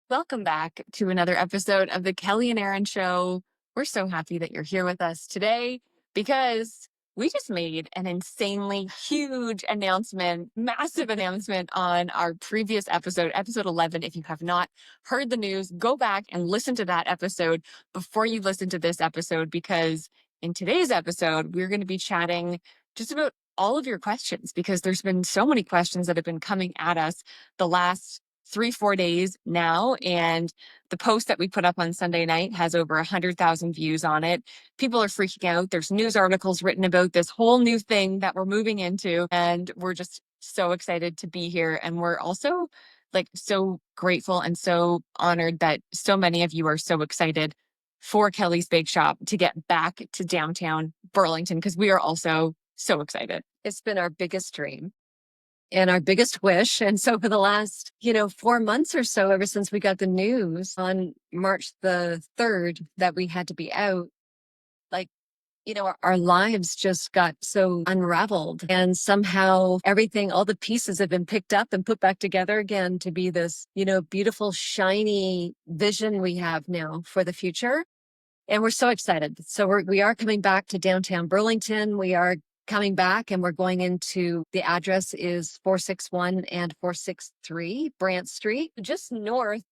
Welcome back to another episode of the Kelly and Erinn Show. We're so happy that you're here with us today because we just made an insanely huge announcement, massive announcement on our previous episode, episode 11. If you have not heard the news, go back and listen to that episode before you listen to this episode, because in today's episode, we're going to be chatting just about all of your questions, because there's been so many questions that have been coming at us the last 3-4 days now. And the post that we put up on Sunday night has over 100,000 views on it. People are freaking out. There's news articles written about this whole new thing that we're moving into. And we're just so excited to be here. And we're also so grateful and so honored that so many of you are so excited for Kelly's Bake Shop to get back to downtown Burlington, because we are also so excited. It's been our biggest dream and our biggest wish. And so for the last, 4 months or so, ever since we got the news on March the 3rd that we had to be out, our lives just got so unraveled, and somehow everything, all the pieces have been picked up and put back together again to be this, beautiful, shiny vision we have now for the future. And we're so excited. So we are coming back to downtown Burlington. We are coming back, and we're going into, the address is 461 and 463 Brant Street, just north,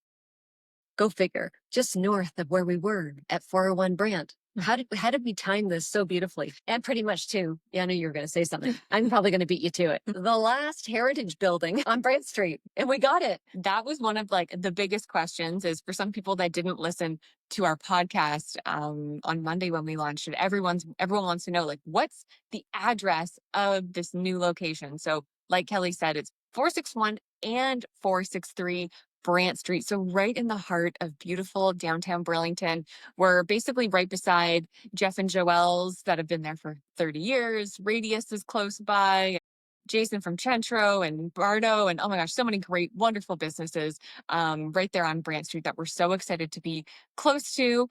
go figure, just north of where we were at 401 Brant. How did we time this so beautifully? And pretty much too, I knew you were going to say something. I'm probably going to beat you to it. The last heritage building on Brant Street, and we got it. That was one of the biggest questions, is for some people that didn't listen to our podcast on Monday when we launched it. Everyone wants to know, what's the address of this new location? So like Kelly said, it's 461 and 463 Brant Street. So right in the heart of beautiful downtown Burlington. We're basically right beside Jeff and Joelle's that have been there for 30 years. Radius is close by. Jason from Chentro and Bardo, and oh my gosh, so many great, wonderful businesses right there on Brant Street that we're so excited to be close to.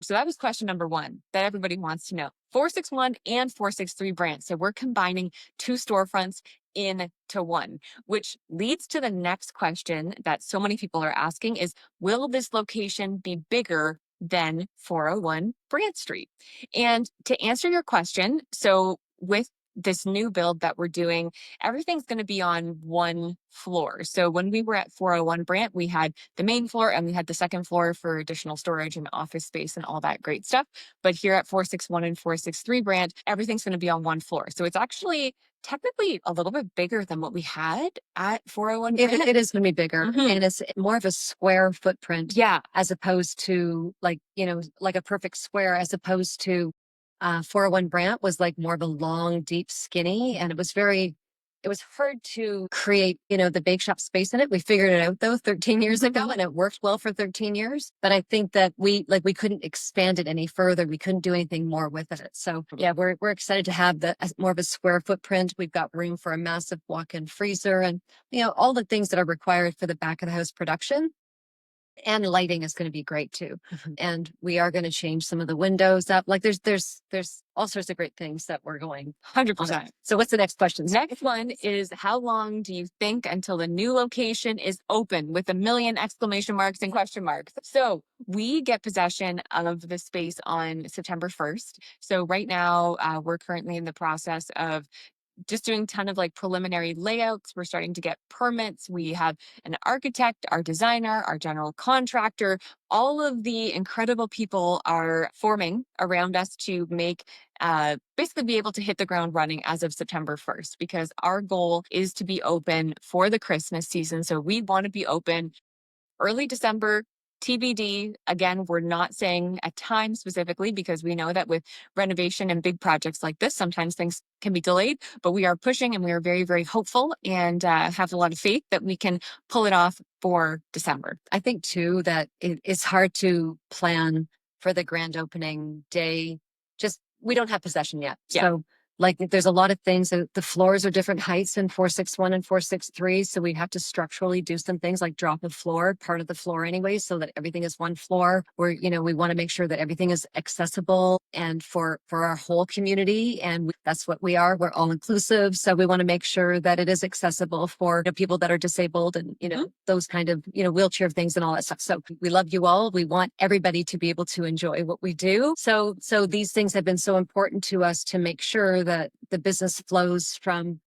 So that was question number one that everybody wants to know. 461 and 463 Brant. So we're combining two storefronts into one, which leads to the next question that so many people are asking is, will this location be bigger than 401 Brant Street? And to answer your question, so with this new build that we're doing, everything's going to be on one floor. So when we were at 401 Brant, we had the main floor and we had the second floor for additional storage and office space and all that great stuff. But here at 461 and 463 Brant, everything's going to be on one floor. So it's actually technically a little bit bigger than what we had at 401 Brant. It is going to be bigger, and it's more of a square footprint. Yeah. As opposed to like a perfect square, as opposed to 401 Brant was like more of a long, deep, skinny, and it was hard to create, the bake shop space in it. We figured it out though 13 years ago, and it worked well for 13 years. But I think that we couldn't expand it any further. We couldn't do anything more with it. So yeah, we're excited to have more of a square footprint. We've got room for a massive walk-in freezer and, all the things that are required for the back of the house production. And lighting is going to be great too. And we are going to change some of the windows up. There's all sorts of great things that we're going 100%. So what's the next question? Next one is, how long do you think until the new location is open, with a million exclamation marks and question marks? So we get possession of the space on September 1st. So right now we're currently in the process of just doing a ton of preliminary layouts. We're starting to get permits. We have an architect, our designer, our general contractor. All of the incredible people are forming around us to make basically be able to hit the ground running as of September 1st, because our goal is to be open for the Christmas season. So we want to be open early December. TBD. Again, we're not saying a time specifically, because we know that with renovation and big projects like this, sometimes things can be delayed, but we are pushing and we are very, very hopeful and have a lot of faith that we can pull it off for December. I think too that it's hard to plan for the grand opening day. Just, we don't have possession yet. Yeah. So Like there's a lot of things that the floors are different heights in 461 and 463. So we have to structurally do some things like drop a floor, part of the floor anyway, so that everything is one floor where, we want to make sure that everything is accessible and for our whole community. And that's what we are. We're all inclusive. So we want to make sure that it is accessible for people that are disabled and, those kind of, wheelchair things and all that stuff. So we love you all. We want everybody to be able to enjoy what we do. So these things have been so important to us to make sure that the business flows from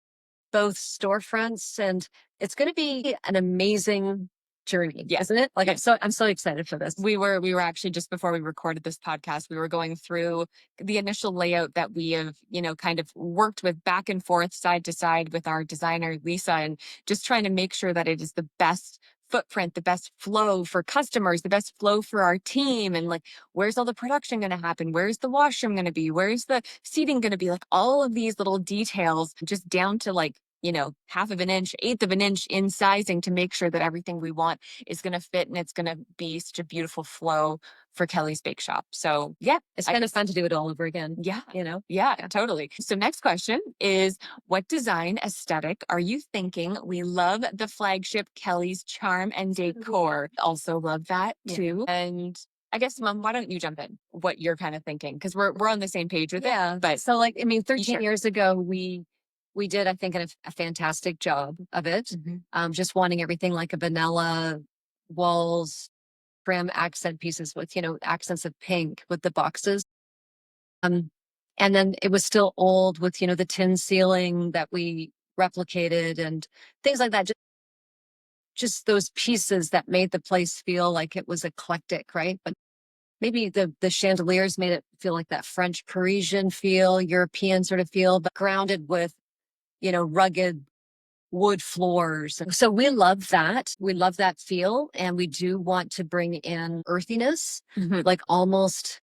both storefronts, and it's going to be an amazing journey, isn't it? Like I'm so excited for this. We were actually, just before we recorded this podcast, we were going through the initial layout that we have, kind of worked with back and forth, side to side with our designer, Lisa, and just trying to make sure that it is the best footprint, the best flow for customers, the best flow for our team. And like, where's all the production going to happen? Where's the washroom going to be? Where's the seating going to be? Like all of these little details, just down to like, half of an inch, eighth of an inch in sizing, to make sure that everything we want is going to fit and it's going to be such a beautiful flow for Kelly's Bake Shop. So yeah, it's kind of fun to do it all over again. Yeah. Yeah, totally. So next question is, what design aesthetic are you thinking? We love the Flagship, Kelly's charm and decor. Also love that too. And I guess, Mom, why don't you jump in? What you're kind of thinking? Because we're on the same page with it. But so 13 years ago, we did, I think, a fantastic job of it. Just wanting everything like a vanilla walls, trim accent pieces with, accents of pink with the boxes. And then it was still old with, the tin ceiling that we replicated and things like that. Just those pieces that made the place feel like it was eclectic, right? But maybe the chandeliers made it feel like that French Parisian feel, European sort of feel, but grounded with, rugged wood floors. So we love that. We love that feel. And we do want to bring in earthiness, like almost,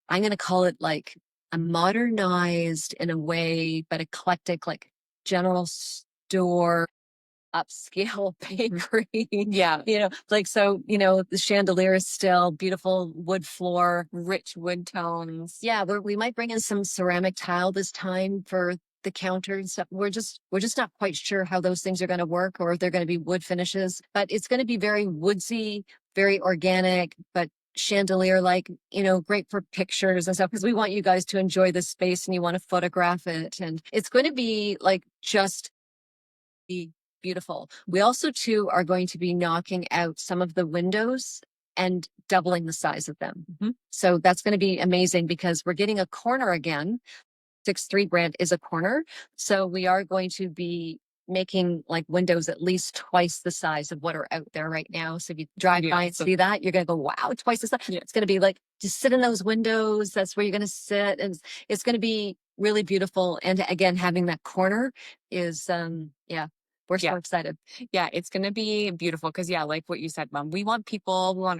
I'm going to call it like a modernized in a way, but eclectic, like general store, upscale bakery. Yeah. The chandelier is still beautiful wood floor, rich wood tones. Yeah. We might bring in some ceramic tile this time for the counter and stuff. We're just not quite sure how those things are going to work, or if they're going to be wood finishes, but it's going to be very woodsy, very organic, but chandelier like, great for pictures and stuff, because we want you guys to enjoy the space and you want to photograph it. And it's going to be like just be beautiful. We also too are going to be knocking out some of the windows and doubling the size of them. So that's going to be amazing, because we're getting a corner again. 6-3 brand is a corner. So we are going to be making like windows at least twice the size of what are out there right now. So if you drive by and see that, you're going to go, wow, twice the size. It's going to be like, just sit in those windows. That's where you're going to sit. And it's going to be really beautiful. And again, having that corner is, we're so excited. Yeah, it's going to be beautiful because, like what you said, Mom, we want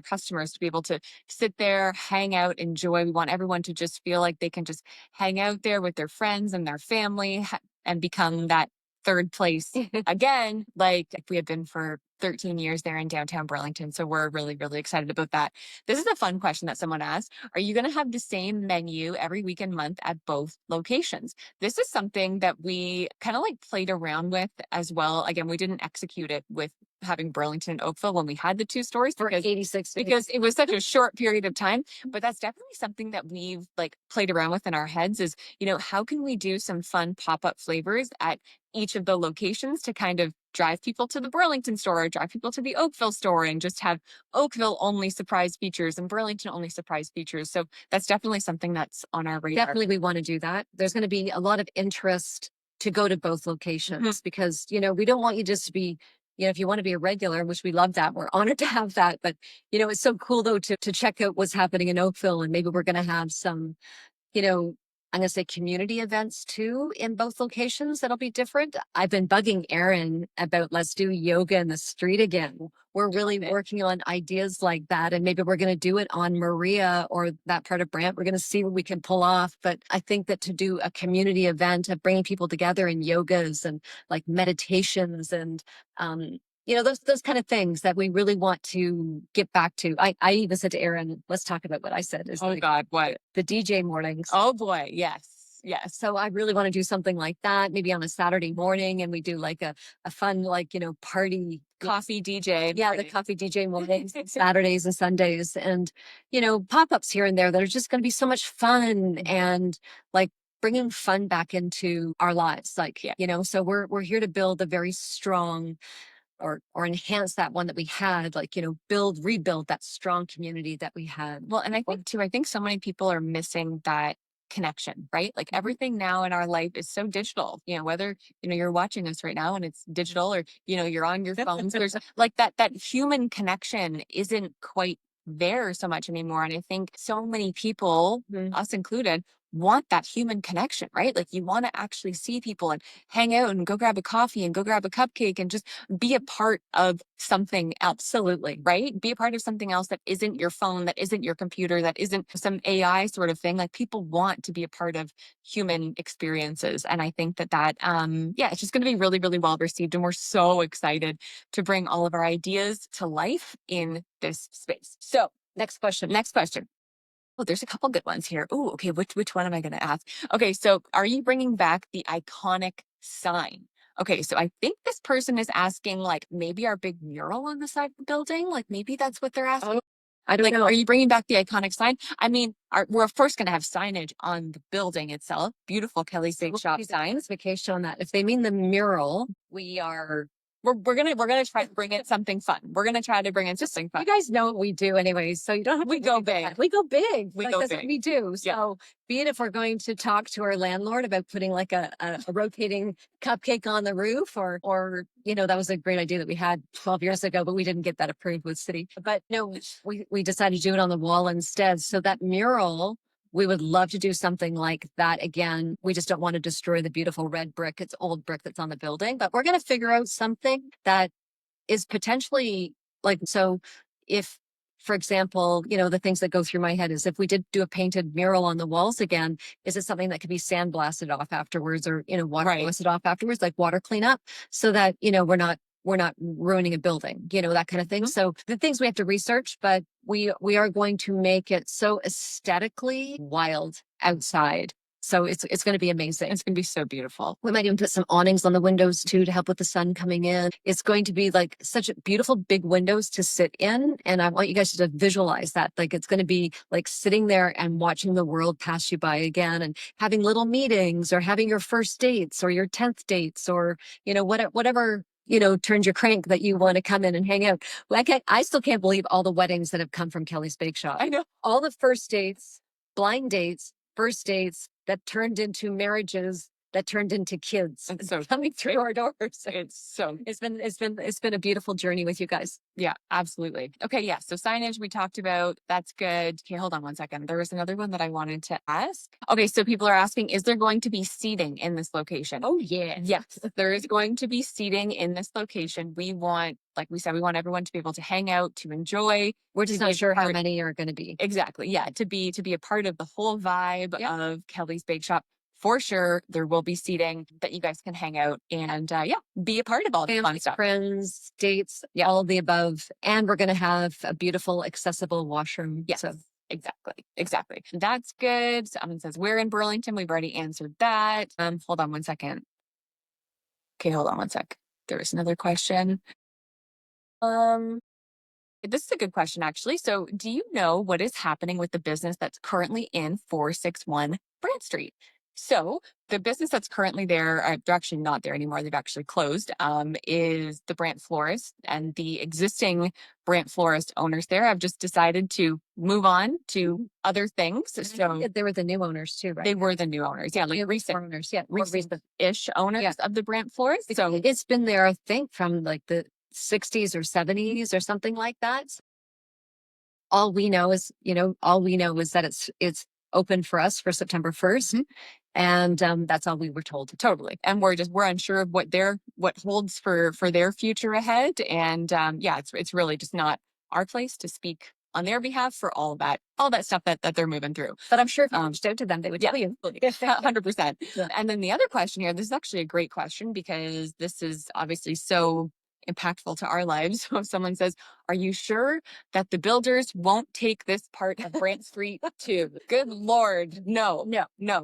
customers to be able to sit there, hang out, enjoy. We want everyone to just feel like they can just hang out there with their friends and their family and become that third place again, like we had been for 13 years there in downtown Burlington. So we're really, really excited about that. This is a fun question that someone asked. Are you going to have the same menu every week and month at both locations? This is something that we kind of like played around with as well. Again, we didn't execute it with having Burlington and Oakville when we had the two stores for 86 days. Because it was such a short period of time. But that's definitely something that we've like played around with in our heads is, how can we do some fun pop-up flavors at each of the locations to kind of drive people to the Burlington store, or drive people to the Oakville store, and just have Oakville only surprise features and Burlington only surprise features. So that's definitely something that's on our radar. Definitely we want to do that. There's going to be a lot of interest to go to both locations because, we don't want you just to be, if you want to be a regular, which we love that, we're honored to have that. But, it's so cool though to check out what's happening in Oakville, and maybe we're going to have some, I'm going to say community events too in both locations that'll be different. I've been bugging Erinn about let's do yoga in the street again. We're really working on ideas like that. And maybe we're going to do it on Maria or that part of Brant. We're going to see what we can pull off. But I think that to do a community event of bringing people together in yogas and like meditations and, those kind of things that we really want to get back to. I even said to Erinn, let's talk about what I said. Oh God, what? The DJ mornings. Oh boy, yes. Yes. So I really want to do something like that, maybe on a Saturday morning, and we do like a fun, like, party. Coffee DJ. Yeah, the coffee DJ mornings, Saturdays and Sundays, and, pop-ups here and there that are just going to be so much fun and like bringing fun back into our lives. Like, so we're here to build a very strong or enhance that one that we had, like, rebuild that strong community that we had. Well, and I think too, I think so many people are missing that connection, right? Like everything now in our life is so digital, whether, you're watching us right now and it's digital or, you're on your phones, there's like that human connection isn't quite there so much anymore. And I think so many people, us included, want that human connection, right? Like you want to actually see people and hang out and go grab a coffee and go grab a cupcake and just be a part of something else. Absolutely. Right? Be a part of something else that isn't your phone, that isn't your computer, that isn't some AI sort of thing. Like people want to be a part of human experiences. And I think that, it's just going to be really, really well received. And we're so excited to bring all of our ideas to life in this space. So Next question. Oh, there's a couple good ones here. Oh, okay. Which one am I going to ask? Okay. So are you bringing back the iconic sign? Okay. So I think this person is asking like maybe our big mural on the side of the building. Like maybe that's what they're asking. I don't know. Are you bringing back the iconic sign? I mean, we're of course going to have signage on the building itself. Beautiful Kelly's Bake Shop signs. Vacation on that. If they mean the mural, We're gonna try to bring it something fun. We're gonna try to bring it something fun. You guys know what we do anyways, so you don't have to. We go big. We go big. We like, go that's big. What we do. So be it if we're going to talk to our landlord about putting like a rotating cupcake on the roof, or that was a great idea that we had 12 years ago, but we didn't get that approved with city. But no, we decided to do it on the wall instead. So that mural, we would love to do something like that again. We just don't want to destroy the beautiful red brick. It's old brick that's on the building, but we're going to figure out something that is potentially like, so if, for example, the things that go through my head is if we did do a painted mural on the walls again, is it something that could be sandblasted off afterwards or, water blasted off afterwards, like water cleanup, so that, we're not ruining a building, that kind of thing. So the things we have to research, but we are going to make it so aesthetically wild outside. So it's going to be amazing. It's going to be so beautiful. We might even put some awnings on the windows too to help with the sun coming in. It's going to be like such beautiful big windows to sit in. And I want you guys to visualize that. Like it's going to be like sitting there and watching the world pass you by again and having little meetings or having your first dates or your 10th dates or, whatever turns your crank that you want to come in and hang out. I still can't believe all the weddings that have come from Kelly's Bake Shop. I know. All the first dates, blind dates, first dates that turned into marriages, that turned into kids. And so coming through our doors. It's been a beautiful journey with you guys. Yeah, absolutely. Okay. Yeah. So signage we talked about. That's good. Okay. Hold on one second. There was another one that I wanted to ask. Okay. So people are asking, is there going to be seating in this location? Oh yeah. Yes, there is going to be seating in this location. We want, like we said, we want everyone to be able to hang out, to enjoy. We're just not sure how many are going to be. Exactly. Yeah. To be a part of the whole vibe of Kelly's Bake Shop. For sure, there will be seating that you guys can hang out and be a part of all the fun stuff. Friends, dates, all of the above. And we're going to have a beautiful, accessible washroom. Yes, so. Exactly. That's good. Someone says, we're in Burlington. We've already answered that. Hold on one second. Okay, hold on one sec. There was another question. This is a good question, actually. So do you know what is happening with the business that's currently in 461 Brant Street? So the business that's currently there, they're actually not there anymore. They've actually closed, is the Brant Florist, and the existing Brant Florist owners there have just decided to move on to other things. So they were the new owners too, right? They were the new owners. Yeah. Like recent owners. Yeah. Recent-ish owners of the Brant Florist. So it's been there, I think, from like the 60s or 70s or something like that. All we know is that it's open for us for September 1st. And that's all we were told. Totally. And we're unsure of what holds for their future ahead. And it's really just not our place to speak on their behalf for all that stuff that they're moving through. But I'm sure if you reached out to them, they would tell you. 100%. Yeah. And then the other question here, this is actually a great question because this is obviously so impactful to our lives. So if someone says, are you sure that the builders won't take this part of Brant Street too? Good Lord. No,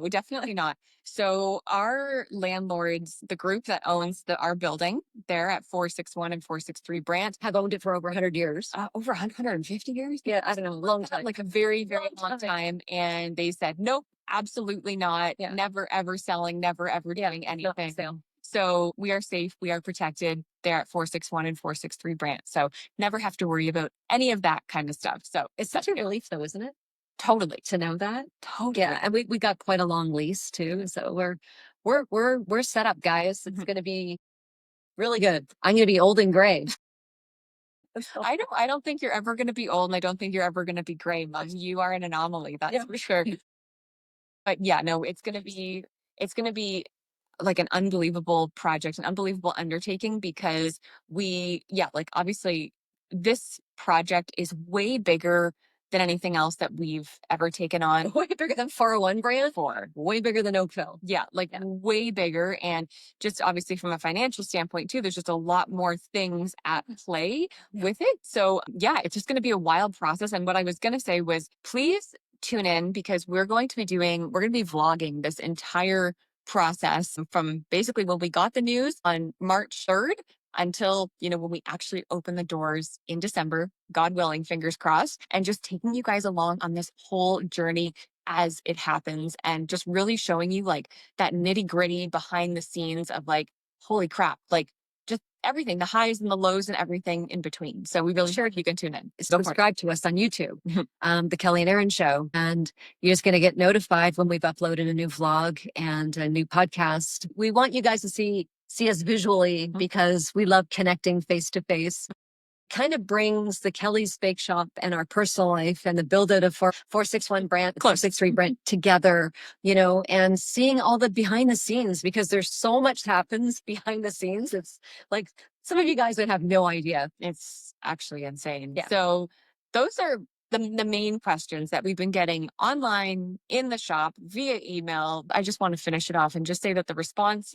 definitely not. So our landlords, the group that owns our building there at 461 and 463 Brant, Have owned it for over 100 years. over 150 years. Yeah, I don't know, long time. Like a very, very long time. And they said, nope, absolutely not. Yeah. Never, ever selling, never, ever doing No anything. sale. So we are safe. We are protected there at 461 and 463 Brant. So never have to worry about any of that kind of stuff. So It's such a relief though, isn't it? totally. To know that. Totally. Yeah, and we got quite a long lease too, so we're set up, guys. It's going to be really good. I'm going to be old and gray. I don't think you're ever going to be old, and I don't think you're ever going to be gray, Mom. You are an anomaly, that's for sure. But yeah, no, it's going to be like an unbelievable project, an unbelievable undertaking, because like obviously this project is way bigger than anything else that we've ever taken on. Way bigger than 401 Brand. Way bigger than Oakville. Yeah, like way bigger. And just obviously from a financial standpoint too, there's just a lot more things at play with it. So yeah, it's just going to be a wild process. And what I was going to say was, please tune in, because we're going to be vlogging this entire process from basically when we got the news on March 3rd until, when we actually open the doors in December, God willing, fingers crossed, and just taking you guys along on this whole journey as it happens, and just really showing you like that nitty gritty behind the scenes of like, holy crap, like just everything, the highs and the lows and everything in between. So we really hope you can tune in. Subscribe to us on YouTube, the Kelly and Erinn Show, and you're just going to get notified when we've uploaded a new vlog and a new podcast. We want you guys to see us visually, because we love connecting face to face. Kind of brings the Kelly's Bake Shop and our personal life and the build out of 461 Brant, 463 Brant together, and seeing all the behind the scenes, because there's so much happens behind the scenes. It's like some of you guys would have no idea. It's actually insane. Yeah. So those are the main questions that we've been getting online, in the shop, via email. I just want to finish it off and just say that the response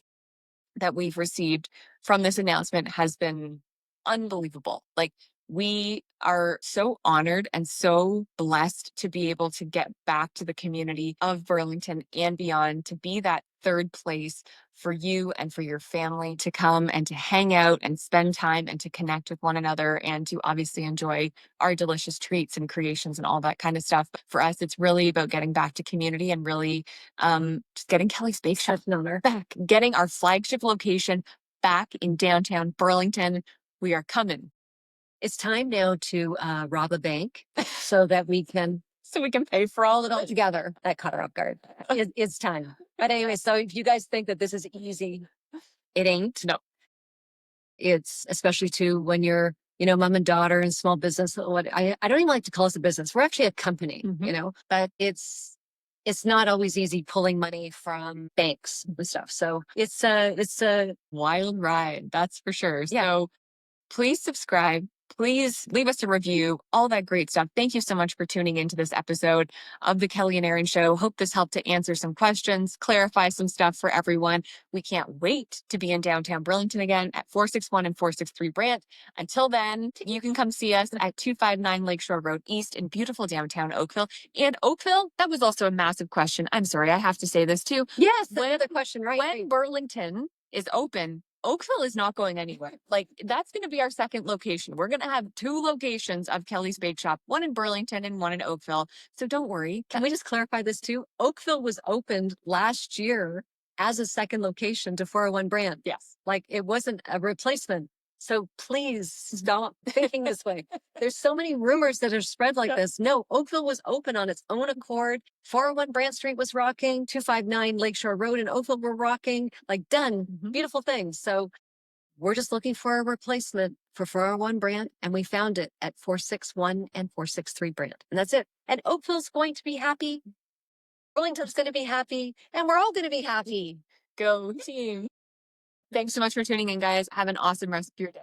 that we've received from this announcement has been unbelievable. Like, we are so honored and so blessed to be able to get back to the community of Burlington and beyond, to be that third place for you and for your family to come and to hang out and spend time and to connect with one another, and to obviously enjoy our delicious treats and creations and all that kind of stuff. But for us, it's really about getting back to community and really just getting Kelly's Bake Shop back, getting our flagship location back in downtown Burlington. We are coming. It's time now to rob a bank so that we can pay for all of it all together. That caught her off guard. It's time. But anyway, so if you guys think that this is easy, it ain't. No. It's especially too when you're, mom and daughter and small business. I don't even like to call us a business. We're actually a company, but it's not always easy pulling money from banks and stuff. So it's a wild ride, that's for sure. Yeah. So please subscribe. Please leave us a review, all that great stuff. Thank you so much for tuning into this episode of the Kelly and Erinn Show. Hope this helped to answer some questions, clarify some stuff for everyone. We can't wait to be in downtown Burlington again at 461 and 463 Brant. Until then, you can come see us at 259 Lakeshore Road East in beautiful downtown Oakville. And Oakville, that was also a massive question. I'm sorry, I have to say this too. Yes, another question, right? When Burlington is open, Oakville is not going anywhere. Like, that's going to be our second location. We're going to have two locations of Kelly's Bake Shop, one in Burlington and one in Oakville. So don't worry. Can we just clarify this too? Oakville was opened last year as a second location to 401 Brant. Yes. Like, it wasn't a replacement. So please stop thinking this way. There's so many rumors that are spread like this. No, Oakville was open on its own accord. 401 Brant Street was rocking. 259 Lakeshore Road in Oakville were rocking. Like, done. Beautiful things. So we're just looking for a replacement for 401 Brant, and we found it at 461 and 463 Brant. And that's it. And Oakville's going to be happy. Burlington's going to be happy. And we're all going to be happy. Go team. Thanks so much for tuning in, guys. Have an awesome rest of your day.